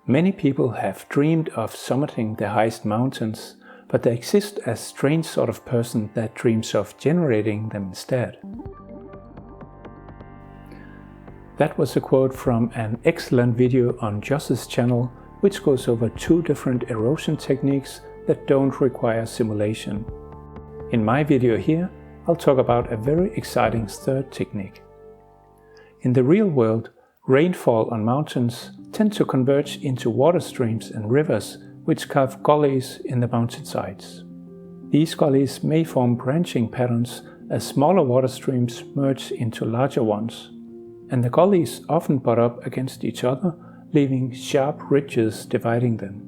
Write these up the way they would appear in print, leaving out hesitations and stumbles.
Many people have dreamed of summiting the highest mountains, but they exist as a strange sort of person that dreams of generating them instead. That was a quote from an excellent video on Josh's channel, which goes over 2 different erosion techniques that don't require simulation. In my video here, I'll talk about a very exciting 3rd technique. In the real world, rainfall on mountains tend to converge into water streams and rivers, which carve gullies in the mountainsides. These gullies may form branching patterns as smaller water streams merge into larger ones, and the gullies often butt up against each other, leaving sharp ridges dividing them.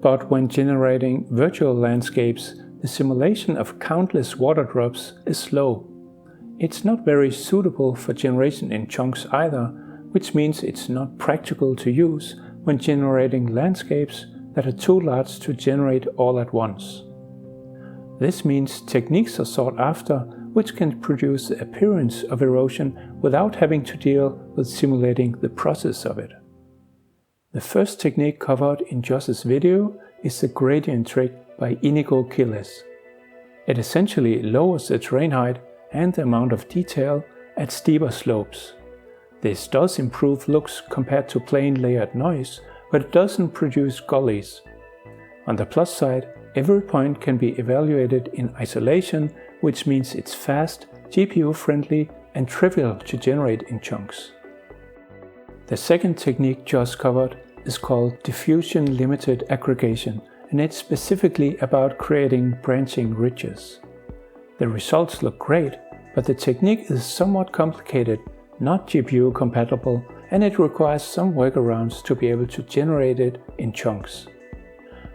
But when generating virtual landscapes, the simulation of countless water drops is slow. It's not very suitable for generation in chunks either, which means it's not practical to use when generating landscapes that are too large to generate all at once. This means techniques are sought after which can produce the appearance of erosion without having to deal with simulating the process of it. The first technique covered in Josh's video is the gradient trick by Gullies. It essentially lowers the terrain height and the amount of detail at steeper slopes. This does improve looks compared to plain layered noise, but it doesn't produce gullies. On the plus side, every point can be evaluated in isolation, which means it's fast, GPU friendly and trivial to generate in chunks. The second technique Josh covered is called diffusion limited aggregation, and it's specifically about creating branching ridges. The results look great, but the technique is somewhat complicated, not GPU compatible, and it requires some workarounds to be able to generate it in chunks.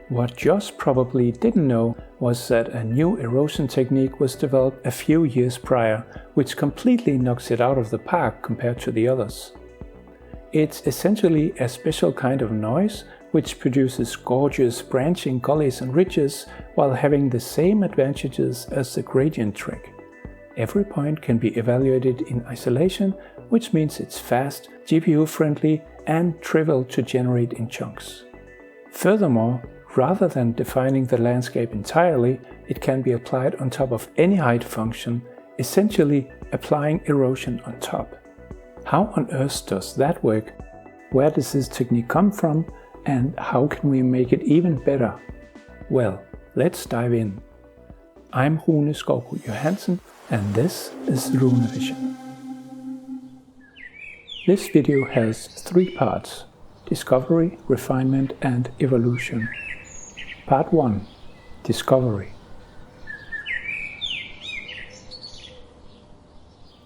What Josh probably didn't know was that a new erosion technique was developed a few years prior, which completely knocks it out of the park compared to the others. It's essentially a special kind of noise which produces gorgeous branching gullies and ridges while having the same advantages as the gradient trick. Every point can be evaluated in isolation, which means it's fast, GPU friendly and trivial to generate in chunks. Furthermore, rather than defining the landscape entirely, it can be applied on top of any height function, essentially applying erosion on top. How on earth does that work? Where does this technique come from? And how can we make it even better? Well, let's dive in. I'm Rune Skovbro Johansen, and this is Runevision. This video has 3 parts: discovery, refinement and evolution. Part 1. Discovery.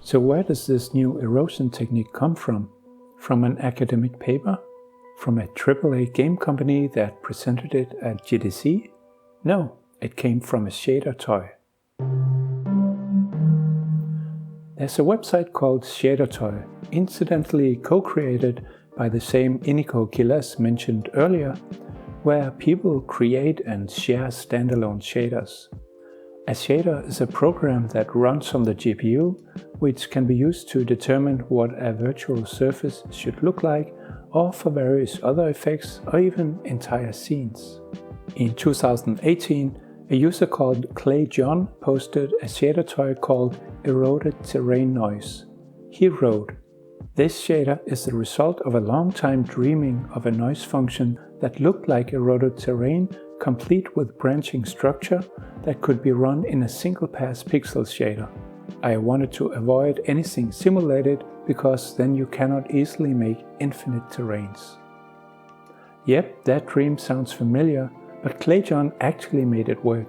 So where does this new erosion technique come from? From an academic paper? From a AAA game company that presented it at GDC? No, it came from a Shadertoy. There's a website called Shadertoy, incidentally co-created by the same Gullies mentioned earlier, where people create and share standalone shaders. A shader is a program that runs on the GPU, which can be used to determine what a virtual surface should look like, or for various other effects, or even entire scenes. In 2018, a user called Clay John posted a Shadertoy called Eroded Terrain Noise. He wrote, "This shader is the result of a long time dreaming of a noise function that looked like eroded terrain, complete with branching structure that could be run in a single pass pixel shader. I wanted to avoid anything simulated because then you cannot easily make infinite terrains." Yep, that dream sounds familiar, but Clay John actually made it work.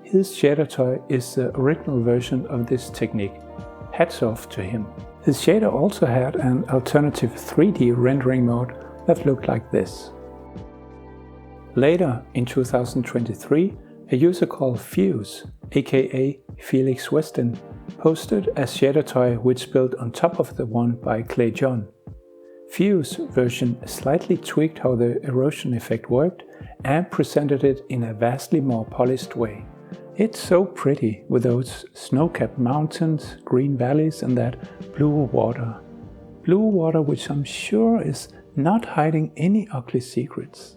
His Shadertoy is the original version of this technique. Hats off to him. His shader also had an alternative 3D rendering mode that looked like this. Later, in 2023, a user called Fuse, aka Felix Weston, posted a Shadertoy which built on top of the one by Clay John. Fuse version slightly tweaked how the erosion effect worked and presented it in a vastly more polished way. It's so pretty with those snow-capped mountains, green valleys and that blue water. Blue water which I'm sure is not hiding any ugly secrets.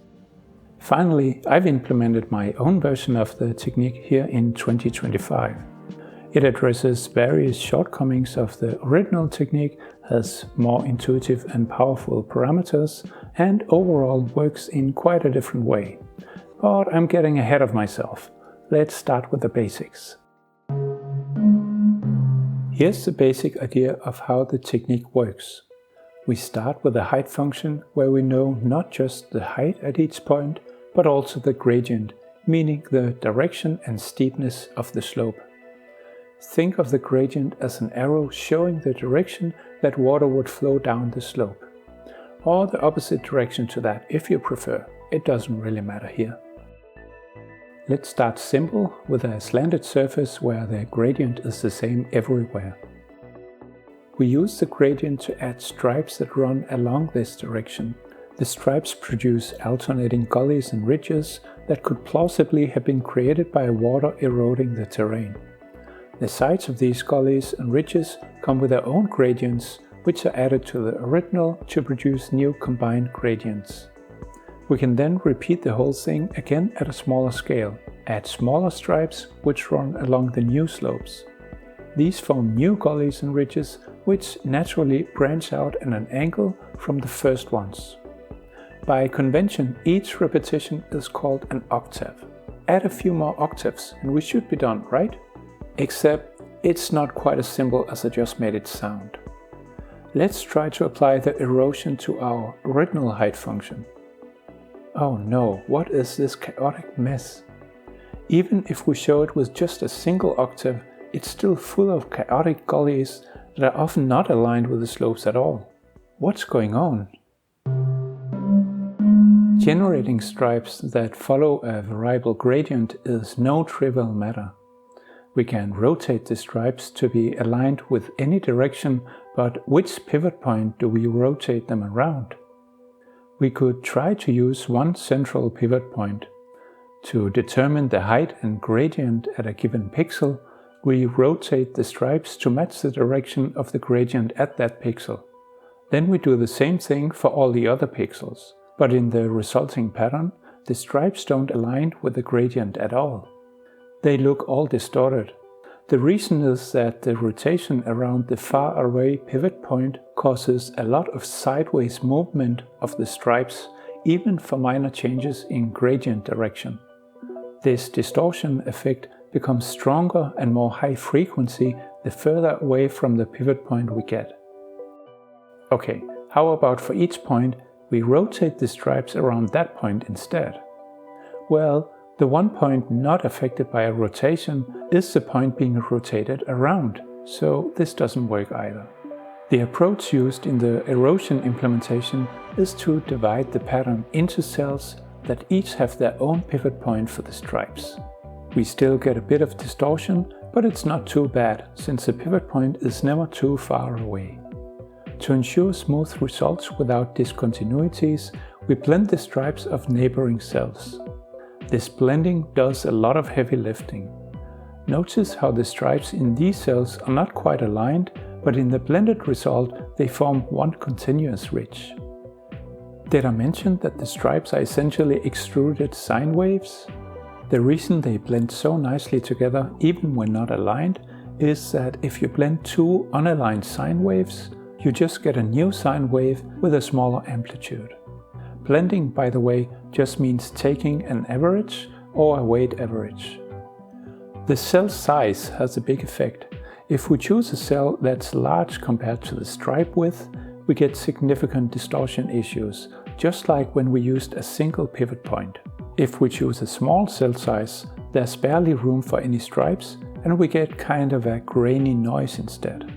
Finally, I've implemented my own version of the technique here in 2025. It addresses various shortcomings of the original technique, has more intuitive and powerful parameters, and overall works in quite a different way. But I'm getting ahead of myself. Let's start with the basics. Here's the basic idea of how the technique works. We start with a height function where we know not just the height at each point, but also the gradient, meaning the direction and steepness of the slope. Think of the gradient as an arrow showing the direction that water would flow down the slope. Or the opposite direction to that if you prefer. It doesn't really matter here. Let's start simple with a slanted surface where the gradient is the same everywhere. We use the gradient to add stripes that run along this direction. The stripes produce alternating gullies and ridges that could plausibly have been created by water eroding the terrain. The sides of these gullies and ridges come with their own gradients, which are added to the original to produce new combined gradients. We can then repeat the whole thing again at a smaller scale, add smaller stripes which run along the new slopes. These form new gullies and ridges which naturally branch out at an angle from the first ones. By convention, each repetition is called an octave. Add a few more octaves and we should be done, right? Except it's not quite as simple as I just made it sound. Let's try to apply the erosion to our original height function. Oh no, what is this chaotic mess? Even if we show it with just a single octave, it's still full of chaotic gullies that are often not aligned with the slopes at all. What's going on? Generating stripes that follow a variable gradient is no trivial matter. We can rotate the stripes to be aligned with any direction, but which pivot point do we rotate them around? We could try to use one central pivot point. To determine the height and gradient at a given pixel, we rotate the stripes to match the direction of the gradient at that pixel. Then we do the same thing for all the other pixels, but in the resulting pattern, the stripes don't align with the gradient at all. They look all distorted. The reason is that the rotation around the far away pivot point causes a lot of sideways movement of the stripes, even for minor changes in gradient direction. This distortion effect becomes stronger and more high frequency the further away from the pivot point we get. Okay, how about for each point we rotate the stripes around that point instead? Well, the one point not affected by a rotation is the point being rotated around, so this doesn't work either. The approach used in the erosion implementation is to divide the pattern into cells that each have their own pivot point for the stripes. We still get a bit of distortion, but it's not too bad, since the pivot point is never too far away. To ensure smooth results without discontinuities, we blend the stripes of neighboring cells. This blending does a lot of heavy lifting. Notice how the stripes in these cells are not quite aligned, but in the blended result they form one continuous ridge. Did I mention that the stripes are essentially extruded sine waves? The reason they blend so nicely together, even when not aligned, is that if you blend two unaligned sine waves, you just get a new sine wave with a smaller amplitude. Blending, by the way, just means taking an average or a weight average. The cell size has a big effect. If we choose a cell that's large compared to the stripe width, we get significant distortion issues, just like when we used a single pivot point. If we choose a small cell size, there's barely room for any stripes, and we get kind of a grainy noise instead.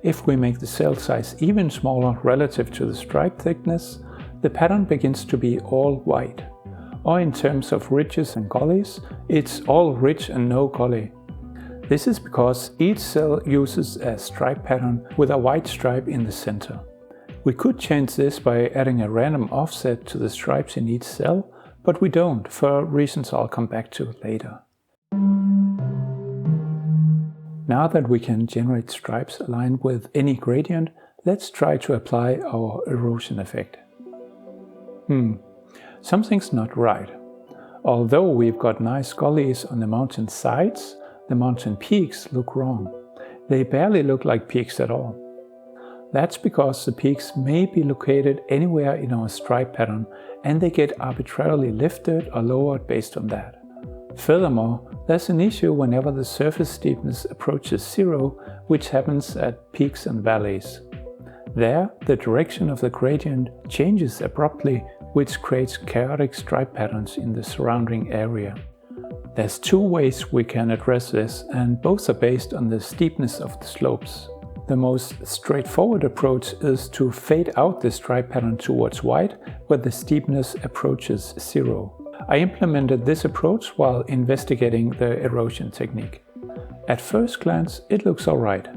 If we make the cell size even smaller relative to the stripe thickness, the pattern begins to be all white. Or in terms of ridges and gullies, it's all ridge and no gully. This is because each cell uses a stripe pattern with a white stripe in the center. We could change this by adding a random offset to the stripes in each cell, but we don't, for reasons I'll come back to later. Now that we can generate stripes aligned with any gradient, Let's try to apply our erosion effect. Something's not right. Although we've got nice gullies on the mountain sides, the mountain peaks look wrong. They barely look like peaks at all. That's because the peaks may be located anywhere in our stripe pattern, and they get arbitrarily lifted or lowered based on that. Furthermore, there's an issue whenever the surface steepness approaches zero, which happens at peaks and valleys. There, the direction of the gradient changes abruptly, which creates chaotic stripe patterns in the surrounding area. There's two ways we can address this, and both are based on the steepness of the slopes. The most straightforward approach is to fade out the stripe pattern towards white, where the steepness approaches zero. I implemented this approach while investigating the erosion technique. At first glance, it looks alright.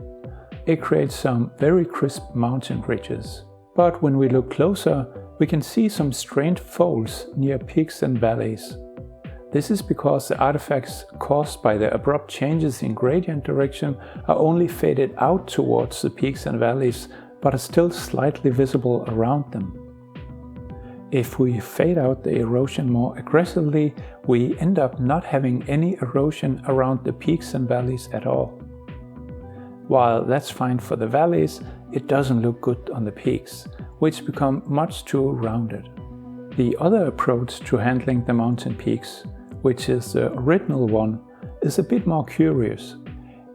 It creates some very crisp mountain ridges. But when we look closer, we can see some strained folds near peaks and valleys. This is because the artifacts caused by the abrupt changes in gradient direction are only faded out towards the peaks and valleys, but are still slightly visible around them. If we fade out the erosion more aggressively, we end up not having any erosion around the peaks and valleys at all. While that's fine for the valleys, it doesn't look good on the peaks, which become much too rounded. The other approach to handling the mountain peaks, which is the original one, is a bit more curious.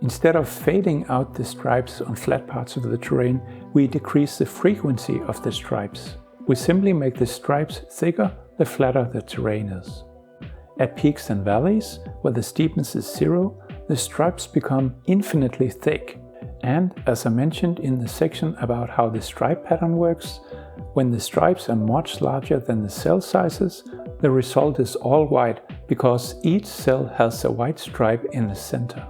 Instead of fading out the stripes on flat parts of the terrain, we decrease the frequency of the stripes. We simply make the stripes thicker the flatter the terrain is. At peaks and valleys, where the steepness is zero, the stripes become infinitely thick. And as I mentioned in the section about how the stripe pattern works, when the stripes are much larger than the cell sizes, the result is all white because each cell has a white stripe in the center.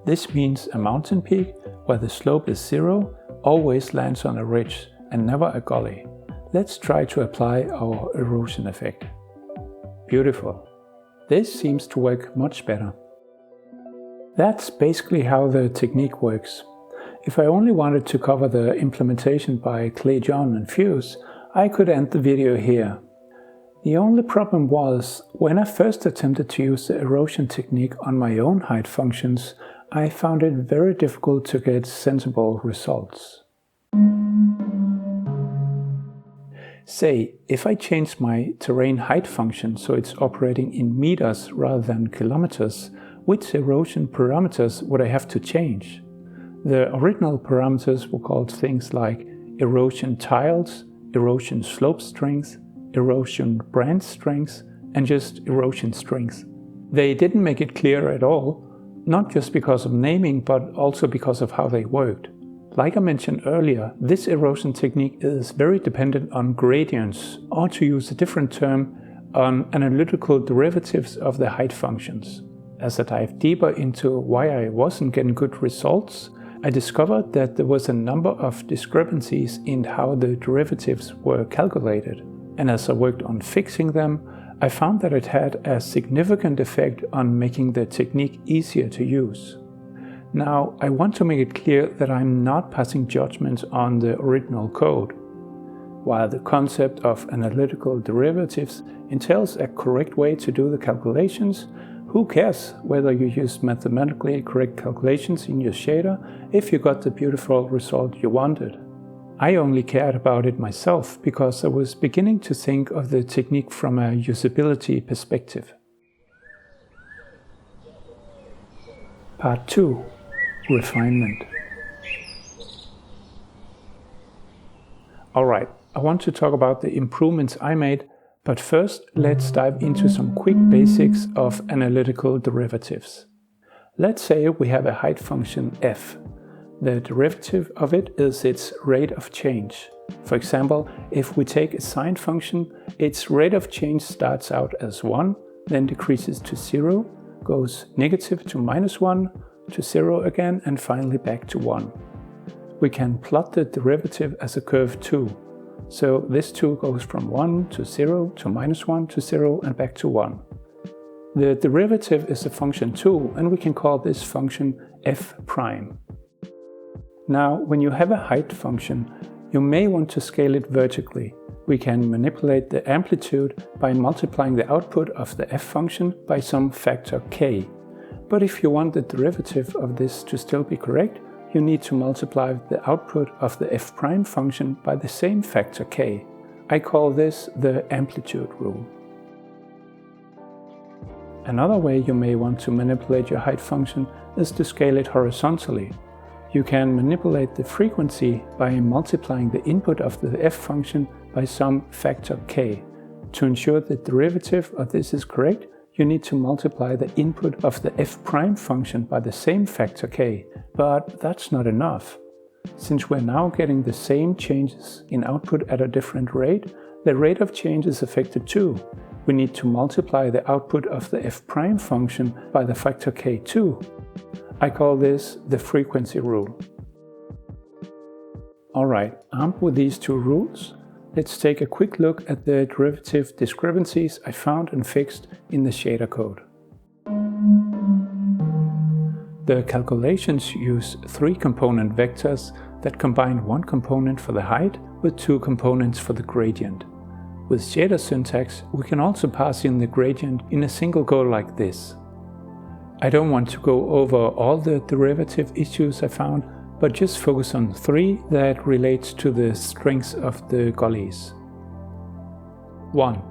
This means a mountain peak where the slope is zero always lands on a ridge and never a gully. Let's try to apply our erosion effect. Beautiful. This seems to work much better. That's basically how the technique works. If I only wanted to cover the implementation by Clay John and Fuse, I could end the video here. The only problem was, when I first attempted to use the erosion technique on my own height functions, I found it very difficult to get sensible results. Say, if I change my terrain height function so it's operating in meters rather than kilometers, which erosion parameters would I have to change? The original parameters were called things like erosion tiles, erosion slope strength, erosion branch strength, and just erosion strength. They didn't make it clear at all, not just because of naming, but also because of how they worked. Like I mentioned earlier, this erosion technique is very dependent on gradients, or to use a different term, on analytical derivatives of the height functions. As I dived deeper into why I wasn't getting good results, I discovered that there was a number of discrepancies in how the derivatives were calculated. And as I worked on fixing them, I found that it had a significant effect on making the technique easier to use. Now, I want to make it clear that I'm not passing judgments on the original code. While the concept of analytical derivatives entails a correct way to do the calculations, who cares whether you use mathematically correct calculations in your shader if you got the beautiful result you wanted? I only cared about it myself because I was beginning to think of the technique from a usability perspective. Part 2. Refinement. Alright, I want to talk about the improvements I made, but first let's dive into some quick basics of analytical derivatives. Let's say we have a height function f. The derivative of it is its rate of change. For example, if we take a sine function, its rate of change starts out as 1, then decreases to 0, goes negative to -1, to 0 again, and finally back to 1. We can plot the derivative as a curve too. So this too goes from 1 to 0 to -1 to 0 and back to 1. The derivative is a function too, and we can call this function f prime. Now, when you have a height function, you may want to scale it vertically. We can manipulate the amplitude by multiplying the output of the f function by some factor k. But if you want the derivative of this to still be correct, you need to multiply the output of the f prime function by the same factor k. I call this the amplitude rule. Another way you may want to manipulate your height function is to scale it horizontally. You can manipulate the frequency by multiplying the input of the f function by some factor k. To ensure the derivative of this is correct, you need to multiply the input of the f prime function by the same factor k, but that's not enough. Since we're now getting the same changes in output at a different rate, the rate of change is affected too. We need to multiply the output of the f prime function by the factor k too. I call this the frequency rule. Alright, armed with these two rules, let's take a quick look at the derivative discrepancies I found and fixed in the shader code. The calculations use 3 component vectors that combine one component for the height with 2 components for the gradient. With shader syntax, we can also pass in the gradient in a single go like this. I don't want to go over all the derivative issues I found, but just focus on 3 that relate to the strengths of the gullies. 1.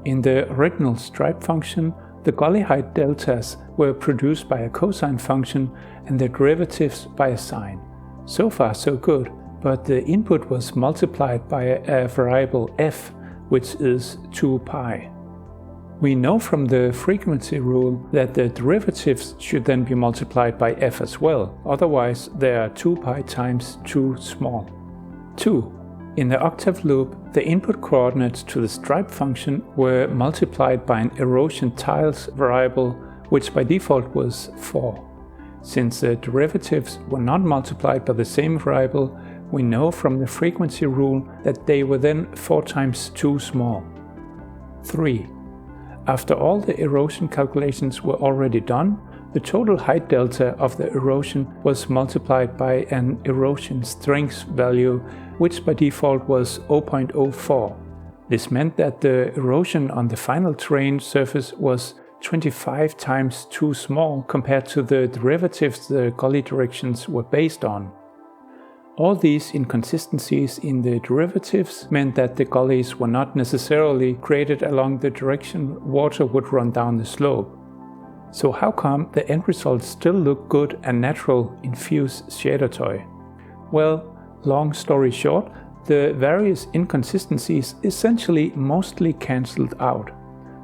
In the original stripe function, the gully height deltas were produced by a cosine function and the derivatives by a sine. So far so good, but the input was multiplied by a variable f, which is 2 pi. We know from the frequency rule that the derivatives should then be multiplied by f as well, otherwise they are 2 pi times too small. 2. In the octave loop, the input coordinates to the stripe function were multiplied by an erosion tiles variable, which by default was 4. Since the derivatives were not multiplied by the same variable, we know from the frequency rule that they were then 4 times too small. 3. After all the erosion calculations were already done, the total height delta of the erosion was multiplied by an erosion strength value, which by default was 0.04. This meant that the erosion on the final terrain surface was 25 times too small compared to the derivatives the gully directions were based on. All these inconsistencies in the derivatives meant that the gullies were not necessarily created along the direction water would run down the slope. So how come the end results still look good and natural in Fuse Shadertoy? Well, long story short, the various inconsistencies essentially mostly cancelled out.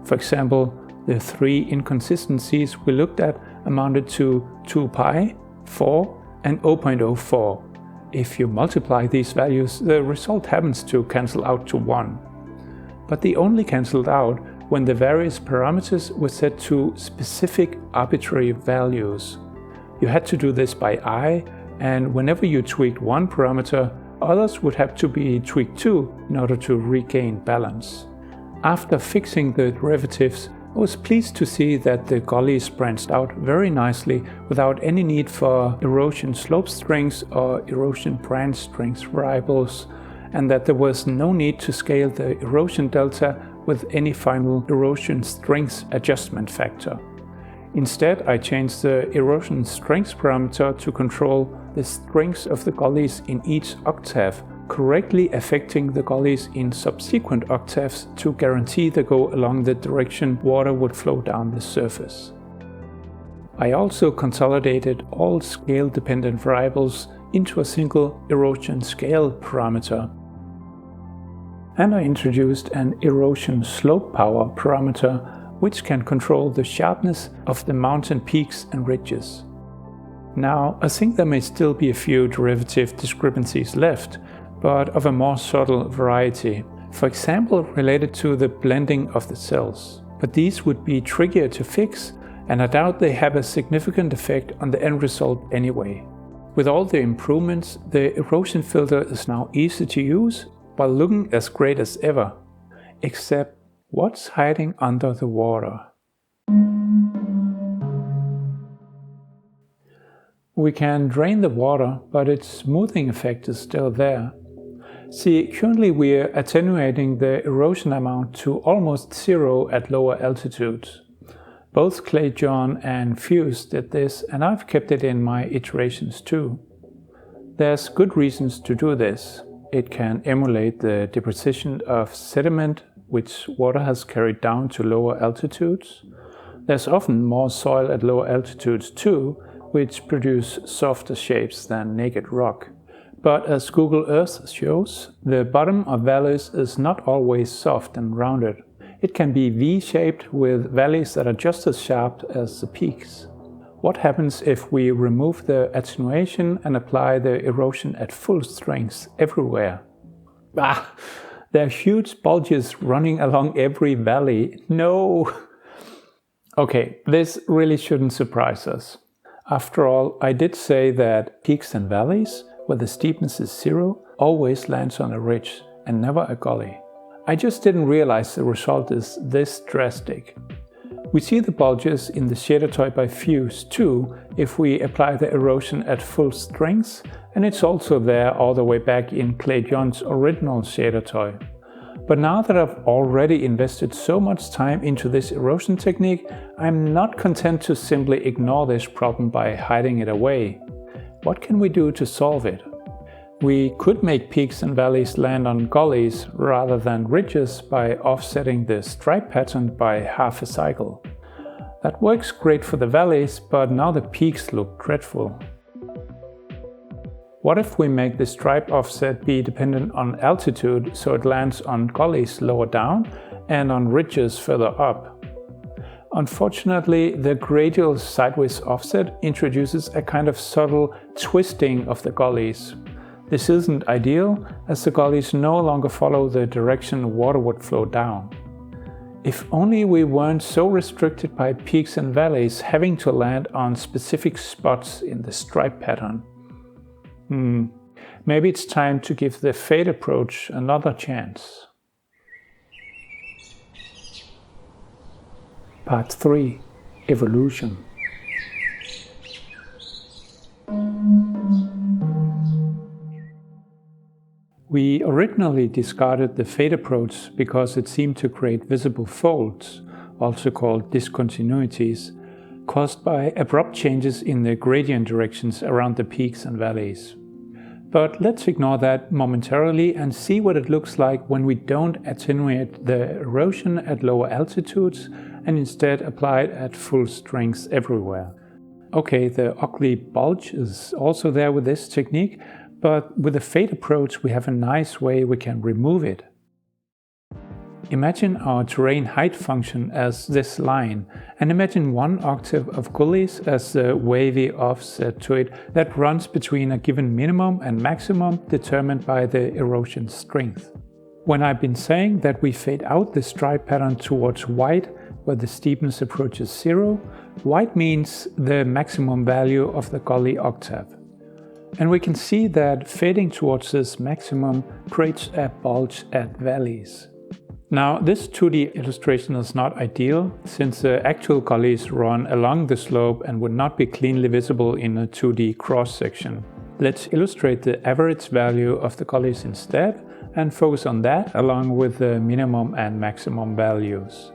For example, the 3 inconsistencies we looked at amounted to 2 pi, 4 and 0.04. If you multiply these values, the result happens to cancel out to 1. But they only cancelled out when the various parameters were set to specific arbitrary values. You had to do this by eye, and whenever you tweaked one parameter, others would have to be tweaked too in order to regain balance. After fixing the derivatives, I was pleased to see that the gullies branched out very nicely without any need for erosion slope strengths or erosion branch strengths variables, and that there was no need to scale the erosion delta with any final erosion strength adjustment factor. Instead, I changed the erosion strength parameter to control the strengths of the gullies in each octave, correctly affecting the gullies in subsequent octaves to guarantee they go along the direction water would flow down the surface. I also consolidated all scale-dependent variables into a single erosion scale parameter. And I introduced an erosion slope power parameter, which can control the sharpness of the mountain peaks and ridges. Now, I think there may still be a few derivative discrepancies left, but of a more subtle variety, for example related to the blending of the cells. But these would be trickier to fix, and I doubt they have a significant effect on the end result anyway. With all the improvements, the erosion filter is now easy to use, while looking as great as ever. Except, what's hiding under the water? We can drain the water, but its smoothing effect is still there. See, currently we're attenuating the erosion amount to almost zero at lower altitudes. Both Clay John and Fuse did this, and I've kept it in my iterations too. There's good reasons to do this. It can emulate the deposition of sediment which water has carried down to lower altitudes. There's often more soil at lower altitudes too, which produce softer shapes than naked rock. But as Google Earth shows, the bottom of valleys is not always soft and rounded. It can be V-shaped with valleys that are just as sharp as the peaks. What happens if we remove the attenuation and apply the erosion at full strength everywhere? There are huge bulges running along every valley. No! Okay, this really shouldn't surprise us. After all, I did say that peaks and valleys, where the steepness is zero, always lands on a ridge and never a gully. I just didn't realize the result is this drastic. We see the bulges in the Shadertoy by Fuse too if we apply the erosion at full strength, and it's also there all the way back in Clay John's original Shadertoy. But now that I've already invested so much time into this erosion technique, I'm not content to simply ignore this problem by hiding it away. What can we do to solve it? We could make peaks and valleys land on gullies rather than ridges by offsetting the stripe pattern by half a cycle. That works great for the valleys, but now the peaks look dreadful. What if we make the stripe offset be dependent on altitude so it lands on gullies lower down and on ridges further up? Unfortunately, the gradual sideways offset introduces a kind of subtle twisting of the gullies. This isn't ideal, as the gullies no longer follow the direction water would flow down. If only we weren't so restricted by peaks and valleys having to land on specific spots in the stripe pattern. Maybe it's time to give the fade approach another chance. Part 3. Evolution. We originally discarded the fade approach because it seemed to create visible folds, also called discontinuities, caused by abrupt changes in the gradient directions around the peaks and valleys. But let's ignore that momentarily and see what it looks like when we don't attenuate the erosion at lower altitudes and instead apply it at full strength everywhere. Okay, the ugly bulge is also there with this technique, but with the fade approach we have a nice way we can remove it. Imagine our terrain height function as this line, and imagine 1 octave of gullies as the wavy offset to it that runs between a given minimum and maximum determined by the erosion strength. When I've been saying that we fade out the stripe pattern towards white where the steepness approaches zero, white means the maximum value of the gully octave. And we can see that fading towards this maximum creates a bulge at valleys. Now, this 2D illustration is not ideal, since the actual gullies run along the slope and would not be cleanly visible in a 2D cross-section. Let's illustrate the average value of the gullies instead, and focus on that along with the minimum and maximum values.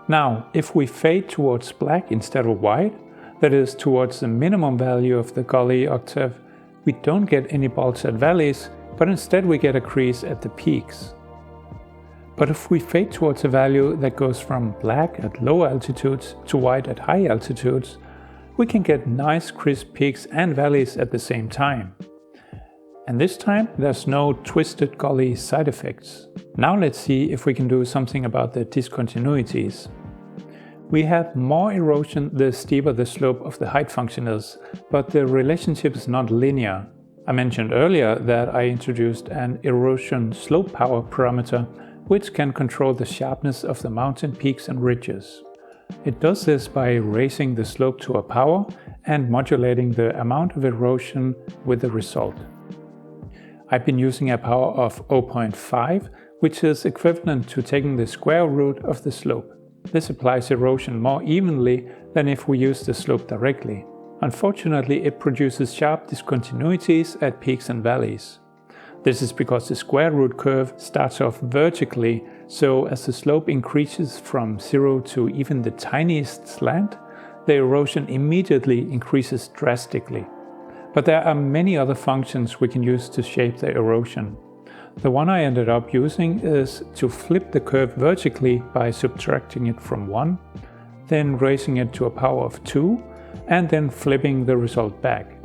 Now, if we fade towards black instead of white, that is towards the minimum value of the gully octave, we don't get any bulge at valleys, but instead we get a crease at the peaks. But if we fade towards a value that goes from black at low altitudes to white at high altitudes, we can get nice crisp peaks and valleys at the same time. And this time there's no twisted gully side effects. Now let's see if we can do something about the discontinuities. We have more erosion the steeper the slope of the height function is, but the relationship is not linear. I mentioned earlier that I introduced an erosion slope power parameter, which can control the sharpness of the mountain peaks and ridges. It does this by raising the slope to a power and modulating the amount of erosion with the result. I've been using a power of 0.5, which is equivalent to taking the square root of the slope. This applies erosion more evenly than if we use the slope directly. Unfortunately, it produces sharp discontinuities at peaks and valleys. This is because the square root curve starts off vertically, so as the slope increases from 0 to even the tiniest slant, the erosion immediately increases drastically. But there are many other functions we can use to shape the erosion. The one I ended up using is to flip the curve vertically by subtracting it from 1, then raising it to a power of 2, and then flipping the result back.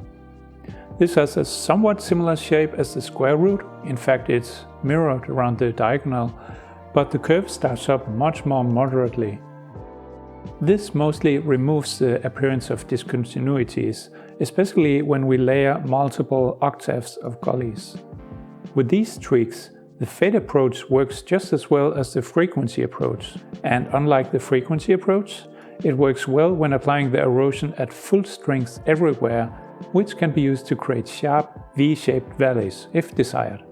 This has a somewhat similar shape as the square root. In fact, it's mirrored around the diagonal, but the curve starts up much more moderately. This mostly removes the appearance of discontinuities, especially when we layer multiple octaves of gullies. With these tweaks, the fade approach works just as well as the frequency approach, and unlike the frequency approach, it works well when applying the erosion at full strength everywhere, which can be used to create sharp V-shaped valleys if desired.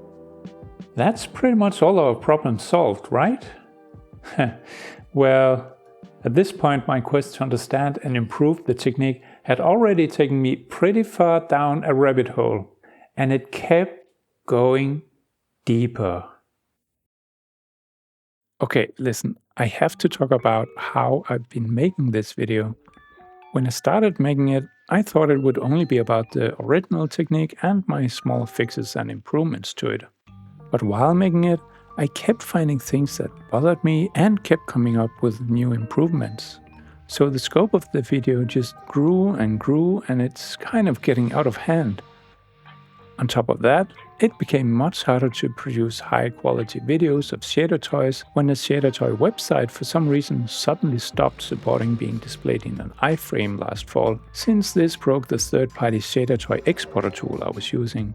That's pretty much all our problems solved, right? Well, at this point my quest to understand and improve the technique had already taken me pretty far down a rabbit hole, and it kept going deeper. Okay, listen, I have to talk about how I've been making this video. When I started making it, I thought it would only be about the original technique and my small fixes and improvements to it. But while making it, I kept finding things that bothered me and kept coming up with new improvements. So the scope of the video just grew, and it's kind of getting out of hand. On top of that, it became much harder to produce high-quality videos of Shadertoys when the Shadertoy website for some reason suddenly stopped supporting being displayed in an iframe last fall, since this broke the third-party Shadertoy exporter tool I was using.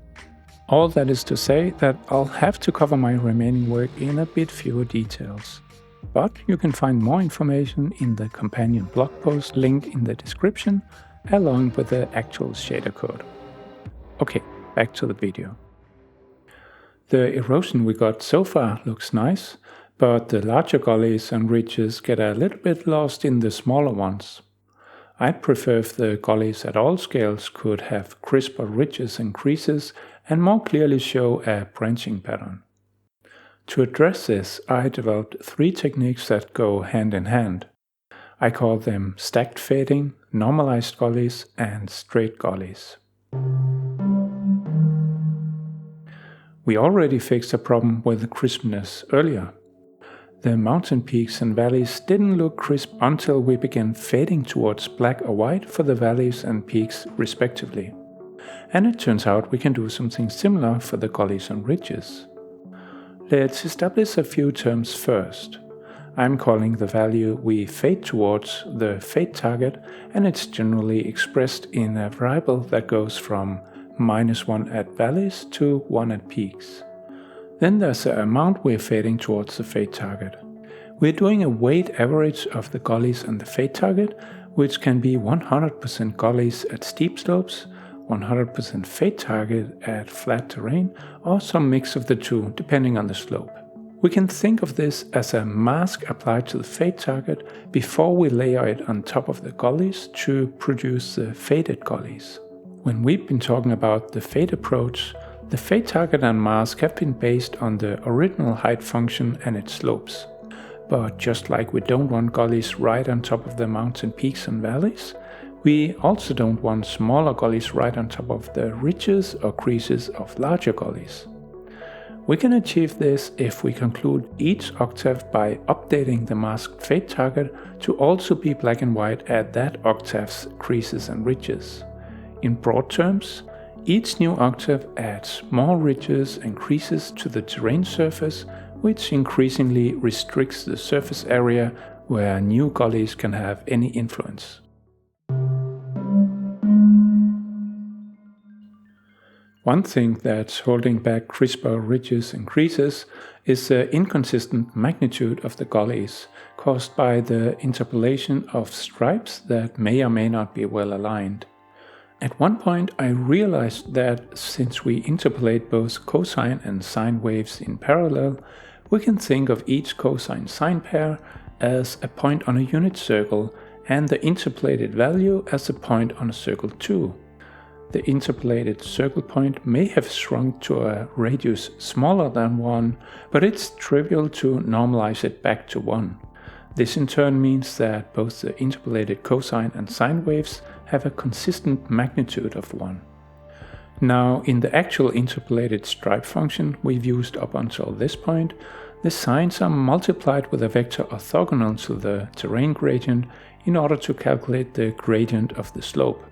All that is to say that I'll have to cover my remaining work in a bit fewer details. But you can find more information in the companion blog post linked in the description, along with the actual shader code. Okay, back to the video. The erosion we got so far looks nice, but the larger gullies and ridges get a little bit lost in the smaller ones. I'd prefer if the gullies at all scales could have crisper ridges and creases and more clearly show a branching pattern. To address this, I developed 3 techniques that go hand in hand. I call them stacked fading, normalized gullies, and straight gullies. We already fixed a problem with crispness earlier. The mountain peaks and valleys didn't look crisp until we began fading towards black or white for the valleys and peaks respectively. And it turns out we can do something similar for the gullies and ridges. Let's establish a few terms first. I'm calling the value we fade towards the fade target, and it's generally expressed in a variable that goes from -1 at valleys to 1 at peaks. Then there's the amount we're fading towards the fade target. We're doing a weight average of the gullies and the fade target, which can be 100% gullies at steep slopes, 100% fade target at flat terrain, or some mix of the two depending on the slope. We can think of this as a mask applied to the fade target before we layer it on top of the gullies to produce the faded gullies. When we've been talking about the fade approach, the fade target and mask have been based on the original height function and its slopes. But just like we don't want gullies right on top of the mountain peaks and valleys, we also don't want smaller gullies right on top of the ridges or creases of larger gullies. We can achieve this if we conclude each octave by updating the masked fade target to also be black and white at that octave's creases and ridges. In broad terms, each new octave adds more ridges and creases to the terrain surface, which increasingly restricts the surface area where new gullies can have any influence. One thing that's holding back crisper ridges and creases is the inconsistent magnitude of the gullies, caused by the interpolation of stripes that may or may not be well aligned. At one point I realized that since we interpolate both cosine and sine waves in parallel, we can think of each cosine-sine pair as a point on a unit circle, and the interpolated value as a point on a circle too. The interpolated circle point may have shrunk to a radius smaller than 1, but it's trivial to normalize it back to 1. This in turn means that both the interpolated cosine and sine waves have a consistent magnitude of 1. Now, in the actual interpolated stripe function we've used up until this point, the sines are multiplied with a vector orthogonal to the terrain gradient in order to calculate the gradient of the slope.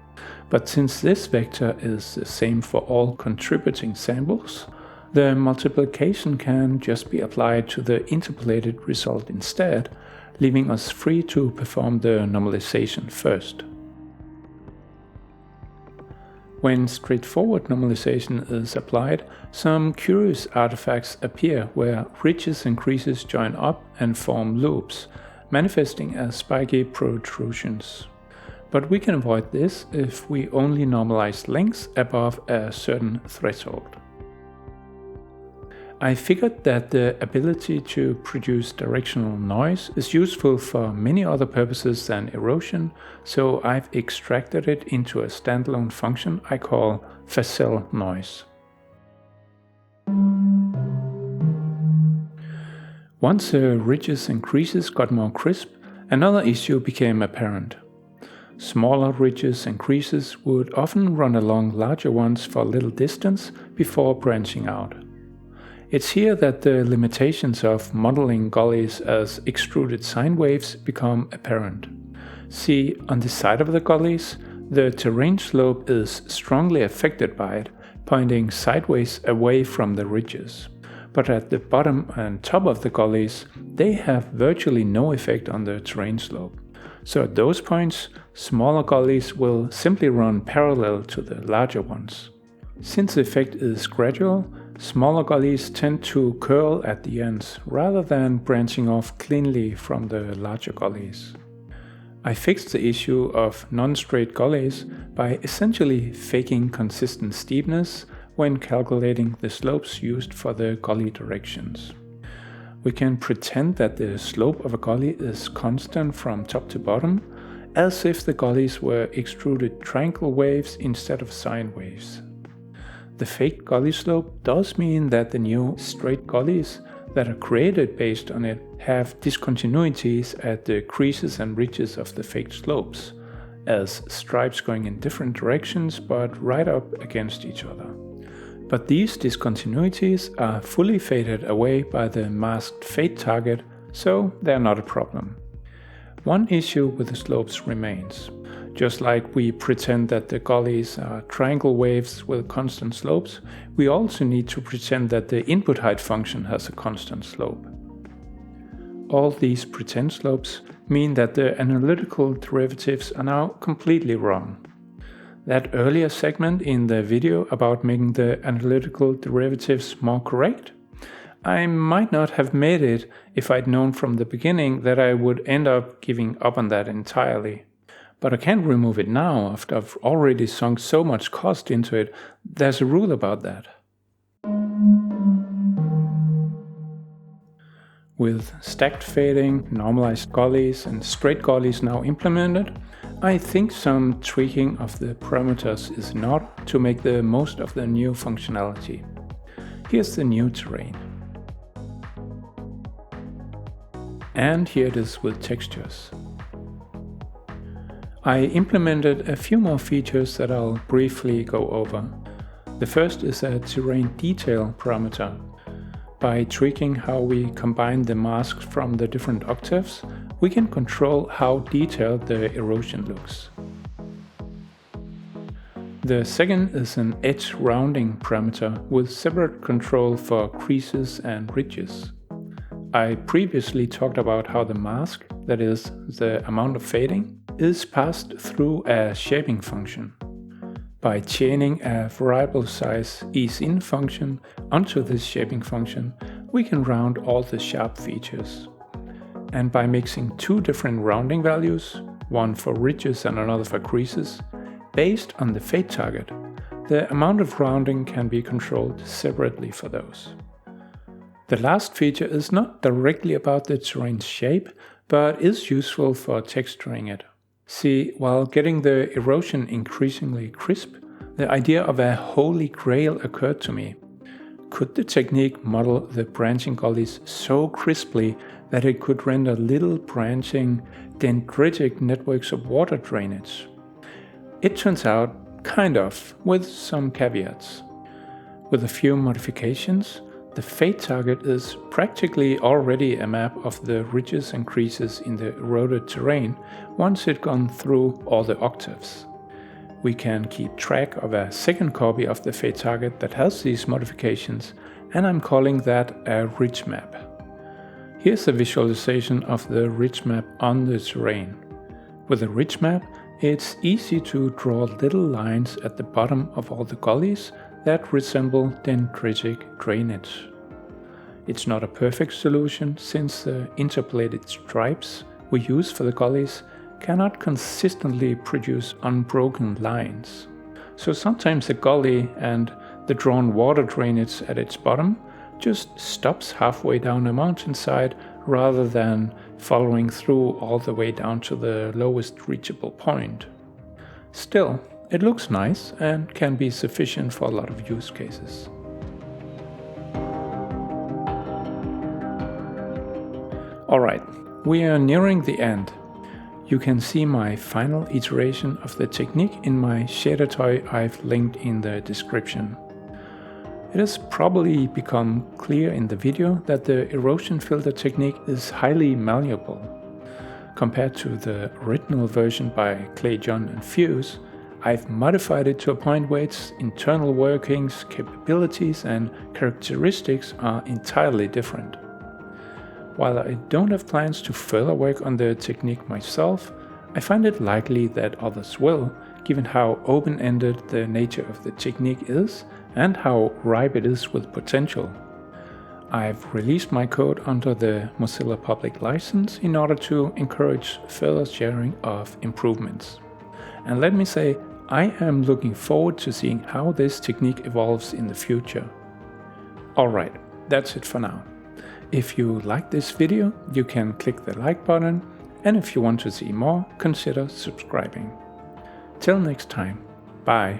But since this vector is the same for all contributing samples, the multiplication can just be applied to the interpolated result instead, leaving us free to perform the normalization first. When straightforward normalization is applied, some curious artifacts appear where ridges and creases join up and form loops, manifesting as spiky protrusions. But we can avoid this if we only normalize lengths above a certain threshold. I figured that the ability to produce directional noise is useful for many other purposes than erosion, so I've extracted it into a standalone function I call facel noise. Once the ridges and creases got more crisp, another issue became apparent. Smaller ridges and creases would often run along larger ones for a little distance before branching out. It's here that the limitations of modeling gullies as extruded sine waves become apparent. See, on the side of the gullies, the terrain slope is strongly affected by it, pointing sideways away from the ridges. But at the bottom and top of the gullies, they have virtually no effect on the terrain slope. So at those points, smaller gullies will simply run parallel to the larger ones. Since the effect is gradual, smaller gullies tend to curl at the ends rather than branching off cleanly from the larger gullies. I fixed the issue of non-straight gullies by essentially faking consistent steepness when calculating the slopes used for the gully directions. We can pretend that the slope of a gully is constant from top to bottom, as if the gullies were extruded triangle waves instead of sine waves. The faked gully slope does mean that the new straight gullies that are created based on it have discontinuities at the creases and ridges of the faked slopes, as stripes going in different directions but right up against each other. But these discontinuities are fully faded away by the masked fade target, so they're not a problem. One issue with the slopes remains. Just like we pretend that the gullies are triangle waves with constant slopes, we also need to pretend that the input height function has a constant slope. All these pretend slopes mean that the analytical derivatives are now completely wrong. That earlier segment in the video about making the analytical derivatives more correct? I might not have made it if I'd known from the beginning that I would end up giving up on that entirely. But I can't remove it now after I've already sunk so much cost into it. There's a rule about that. With stacked fading, normalized gullies and straight gullies now implemented, I think some tweaking of the parameters is not to make the most of the new functionality. Here's the new terrain. And here it is with textures. I implemented a few more features that I'll briefly go over. The first is a terrain detail parameter. By tweaking how we combine the masks from the different octaves, we can control how detailed the erosion looks. The second is an edge rounding parameter with separate control for creases and ridges. I previously talked about how the mask, that is, the amount of fading, is passed through a shaping function. By chaining a variable size easeIn function onto this shaping function, we can round all the sharp features. And by mixing two different rounding values, one for ridges and another for creases, based on the fade target, the amount of rounding can be controlled separately for those. The last feature is not directly about the terrain's shape, but is useful for texturing it. See, while getting the erosion increasingly crisp, the idea of a holy grail occurred to me. Could the technique model the branching gullies so crisply that it could render little branching dendritic networks of water drainage? It turns out, kind of, with some caveats. With a few modifications, the fade target is practically already a map of the ridges and creases in the eroded terrain once it's gone through all the octaves. We can keep track of a second copy of the fade target that has these modifications, and I'm calling that a ridge map. Here's a visualization of the ridge map on the terrain. With a ridge map, it's easy to draw little lines at the bottom of all the gullies that resemble dendritic drainage. It's not a perfect solution since the interpolated stripes we use for the gullies cannot consistently produce unbroken lines. So sometimes the gully and the drawn water drainage at its bottom just stops halfway down a mountainside rather than following through all the way down to the lowest reachable point. Still, it looks nice and can be sufficient for a lot of use cases. Alright, we are nearing the end. You can see my final iteration of the technique in my Shadertoy I've linked in the description. It has probably become clear in the video that the erosion filter technique is highly malleable. Compared to the original version by Clay John and Fuse, I've modified it to a point where its internal workings, capabilities and characteristics are entirely different. While I don't have plans to further work on the technique myself, I find it likely that others will, given how open-ended the nature of the technique is and how ripe it is with potential. I've released my code under the Mozilla Public License in order to encourage further sharing of improvements. And let me say, I am looking forward to seeing how this technique evolves in the future. Alright, that's it for now. If you like this video, you can click the like button, and if you want to see more, consider subscribing. Till next time, bye.